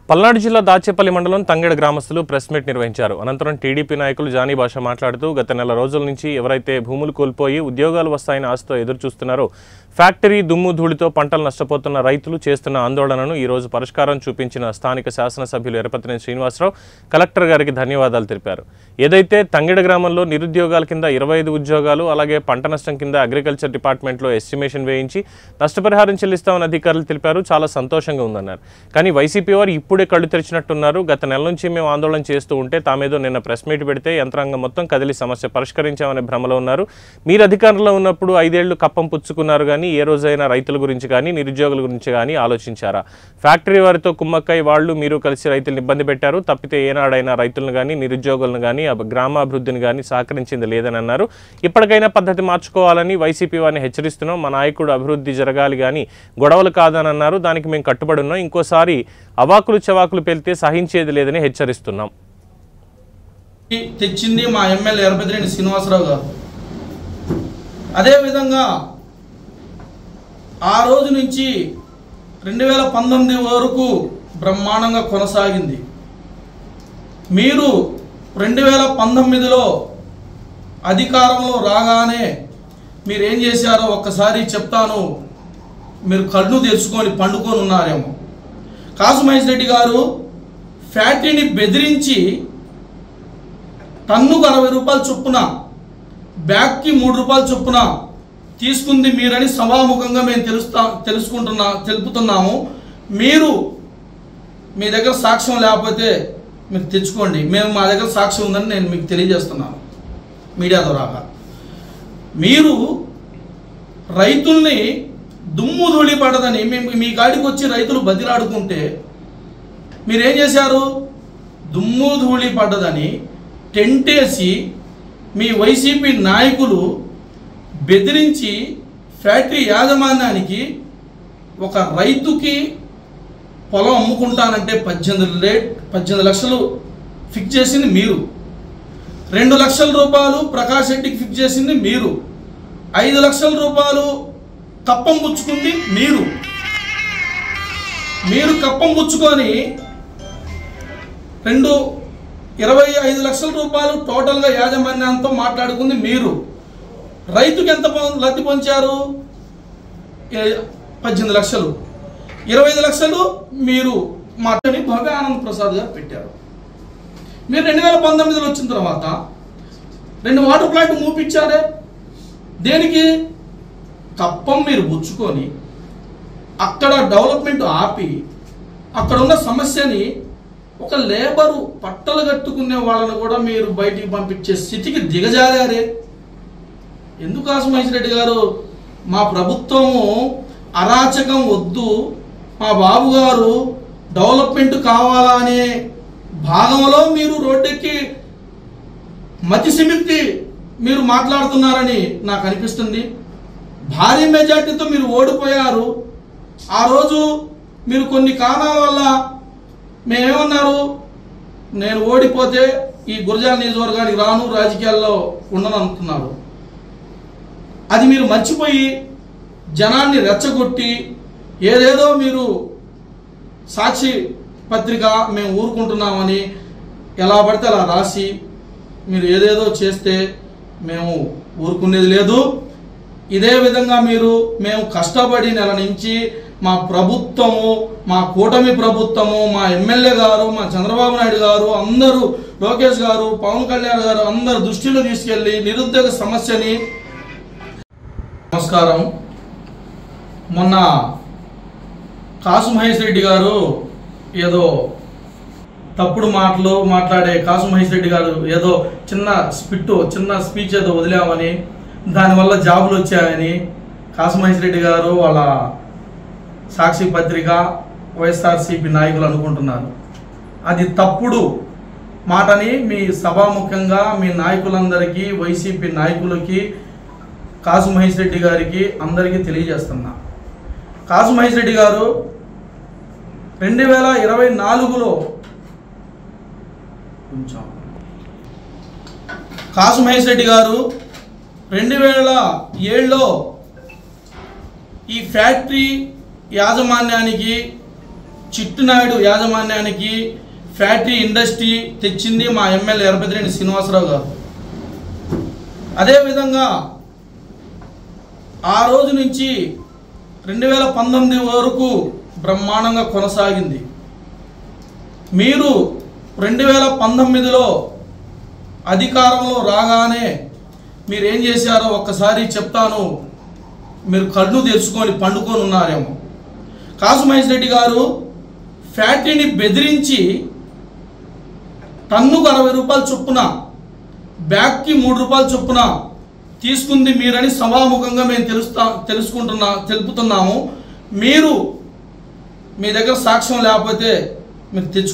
పల్నాడు జిల్లా దాచేపల్లి మండలం తంగెడ గ్రామస్తులు ప్రెస్ మీట్ నిర్వహించారు. అనంతరం టీడీపీ నాయకులు జానీ భాష మాట్లాడుతూ గత నెల రోజుల నుంచి ఎవరైతే భూములు కోల్పోయి ఉద్యోగాలు వస్తాయని ఆశతో ఎదురు చూస్తున్నారో ఫ్యాక్టరీ దుమ్ము ధూళితో పంటలు నష్టపోతున్న రైతులు చేస్తున్న ఆందోళనను ఈ రోజు పరిష్కారం చూపించిన స్థానిక శాసనసభ్యులు ఎరపతినేని శ్రీనివాసరావు కలెక్టర్ గారికి ధన్యవాదాలు తెలిపారు. ఏదైతే తంగెడ గ్రామంలో నిరుద్యోగాల కింద 25 ఉద్యోగాలు అలాగే పంట నష్టం కింద అగ్రికల్చర్ డిపార్ట్మెంట్లో ఎస్టిమేషన్ వేయించి నష్టపరిహారం చెల్లిస్తామని అధికారులు తెలిపారు. చాలా సంతోషంగా ఉందన్నారు. కానీ వైసీపీ వారు ఇప్పుడే కళ్ళు తెరిచినట్టున్నారు. గత నెల నుంచి మేము ఆందోళన చేస్తూ ఉంటే తామేదో నిన్న ప్రెస్ మీట్ పెడితే యంత్రాంగం మొత్తం కదిలి సమస్య పరిష్కరించామనే భ్రమలో ఉన్నారు. మీరు అధికారంలో ఉన్నప్పుడు 5 ఏళ్లు కప్పం పుచ్చుకున్నారు కానీ ఏ రోజైనా రైతుల గురించి కానీ నిరుద్యోగుల గురించి కానీ ఆలోచించారా? ఫ్యాక్టరీ వారితో కుమ్మక్కై వాళ్ళు మీరు కలిసి రైతులను ఇబ్బంది పెట్టారు. తప్పితే ఏనాడైనా రైతులను కానీ నిరుద్యోగులను కానీ గ్రామాభివృద్ధిని కానీ సహకరించింది లేదని అన్నారు. ఇప్పటికైనా పద్ధతి మార్చుకోవాలని వైసీపీ వారిని హెచ్చరిస్తున్నాం. మా నాయకుడు అభివృద్ధి జరగాలి కానీ గొడవలు కాదని అన్నారు. దానికి మేము కట్టుబడి ఉన్నాం. ఇంకోసారి అవాకులు చవాకులు పెళ్తే సహించేది లేదని హెచ్చరిస్తున్నాం. తెచ్చింది మా ఎమ్మెల్యే ఎరపతినేని శ్రీనివాసరావు గారు. అదేవిధంగా ఆ రోజు నుంచి 2019 వరకు బ్రహ్మాండంగా కొనసాగింది. మీరు 2019లో అధికారంలో రాగానే మీరు ఏం చేశారో ఒక్కసారి చెప్తాను. మీరు కళ్ళు తెరుచుకొని పండుకొని ఉన్నారేమో. కాసు మహేష్ రెడ్డి గారు ఫ్యాక్టరీని బెదిరించి టన్నుకు 60 రూపాయలు చొప్పున బ్యాగ్కి 3 రూపాయలు చొప్పున తీసుకుంది మీరని సభాముఖంగా మేము తెలుపుతున్నాము. మీరు మీ దగ్గర సాక్ష్యం లేకపోతే మీరు తెచ్చుకోండి. మా దగ్గర సాక్ష్యం ఉందని నేను మీకు తెలియజేస్తున్నాను మీడియా ద్వారా. మీరు రైతుల్ని దుమ్ము ధూళి పడదని మీ కాడికి వచ్చి రైతులు బతిలాడుకుంటే మీరేం చేశారు? దుమ్ము ధూళి పడ్డదని టెంటేసి మీ వైసీపీ నాయకులు బెదిరించి ఫ్యాక్టరీ యాజమాన్యానికి ఒక రైతుకి పొలం అమ్ముకుంటానంటే 18 లక్షలు ఫిక్స్ చేసింది మీరు. 2 లక్షల రూపాయలు ప్రకాష్ రెడ్డికి ఫిక్స్ చేసింది మీరు. 5 లక్షల రూపాయలు కప్పం పుచ్చుకుంది మీరు. కప్పం పుచ్చుకొని 25 లక్షల రూపాయలు టోటల్గా యాజమాన్యంతో మాట్లాడుకుంది మీరు. రైతుకి ఎంత లబ్ధి పొందారు? 18 లక్షలు. 25 లక్షలు మీరు మాట్లాడి భవ్య ఆనంద్ ప్రసాద్ గారు పెట్టారు. మీరు 2019లో వచ్చిన తర్వాత 2 వాటర్ ప్లాంట్ మూపించారే. దేనికి? కప్పం మీరు పుచ్చుకొని అక్కడ డెవలప్మెంట్ ఆపి అక్కడ ఉన్న సమస్యని ఒక లేబరు పట్టలు కట్టుకునే వాళ్ళను కూడా మీరు బయటికి పంపించే స్థితికి దిగజారే. ఎందుకు కాసు మహేష్ రెడ్డి గారు? మా ప్రభుత్వము అరాచకం వద్దు, మా బాబు గారు డెవలప్మెంట్ కావాలా అనే భాగంలో మీరు రోడ్డెక్కి మతి సిమిక్తి మీరు మాట్లాడుతున్నారని నాకు అనిపిస్తుంది. భారీ మెజార్టీతో మీరు ఓడిపోయారు. ఆ రోజు మీరు కొన్ని కారణాల వల్ల మేమేమన్నారు? నేను ఓడిపోతే ఈ గురజాల నియోజకవర్గానికి రాను, రాజకీయాల్లో ఉండను అనుకున్నారు. అది మీరు మర్చిపోయి జనాన్ని రెచ్చగొట్టి ఏదేదో మీరు సాక్షి పత్రిక మేము ఊరుకుంటున్నామని ఎలా పడితే అలా రాసి మీరు ఏదేదో చేస్తే మేము ఊరుకునేది లేదు. ఇదే విధంగా మేము కష్టపడి నెల నుంచి మా ప్రభుత్వము, మా కూటమి ప్రభుత్వము, మా ఎమ్మెల్యే గారు, మా చంద్రబాబు నాయుడు గారు, అందరూ లోకేష్ గారు, పవన్ కళ్యాణ్ గారు అందరు దృష్టిలో తీసుకెళ్ళి నిరుద్యోగ సమస్యని. నమస్కారం. మొన్న కాసు మహేష్ రెడ్డి గారు ఏదో తప్పుడు మాటలు మాట్లాడే కాసు మహేష్ రెడ్డి గారు ఏదో చిన్న స్పీచ్ ఏదో వదిలామని దానివల్ల జాబులు వచ్చాయని కాసు మహేష్ రెడ్డి గారు వాళ్ళ సాక్షి పత్రిక వైఎస్ఆర్సీపీ నాయకులు అనుకుంటున్నారు. అది తప్పుడు మాటని మీ సభాముఖంగా మీ నాయకులందరికీ, వైసీపీ నాయకులకి, కాసు మహేష్ రెడ్డి గారికి అందరికీ తెలియజేస్తున్నా. కాసు మహేష్ రెడ్డి గారు 2024లో కాసు మహేష్ రెడ్డి గారు 2007లో ఈ ఫ్యాక్టరీ యాజమాన్యానికి చిట్టునాయుడు యాజమాన్యానికి ఫ్యాక్టరీ ఇండస్ట్రీ తెచ్చింది మా ఎమ్మెల్యే ఎర్రబెద్దిరెడ్డి శ్రీనివాసరావు గారు. అదేవిధంగా ఆ రోజు నుంచి 2019 వరకు బ్రహ్మాండంగా కొనసాగింది. మీరు 2019లో అధికారంలో రాగానే మీరు ఏం చేశారో ఒక్కసారి చెప్తాను, మీరు కళ్ళు తెరుచుకొని పండుకొని ఉన్నారేమో. కాసు మహేష్ రెడ్డి గారు ఫ్యాక్టరీని బెదిరించి టన్నుకు 60 రూపాయల చొప్పున, బ్యాగ్కి 3 రూపాయల చొప్పున తీసుకుంది మీరని సభాముఖంగా మేము తెలుపుతున్నాము. మీరు మీ దగ్గర సాక్ష్యం లేకపోతే మీరు తెచ్చు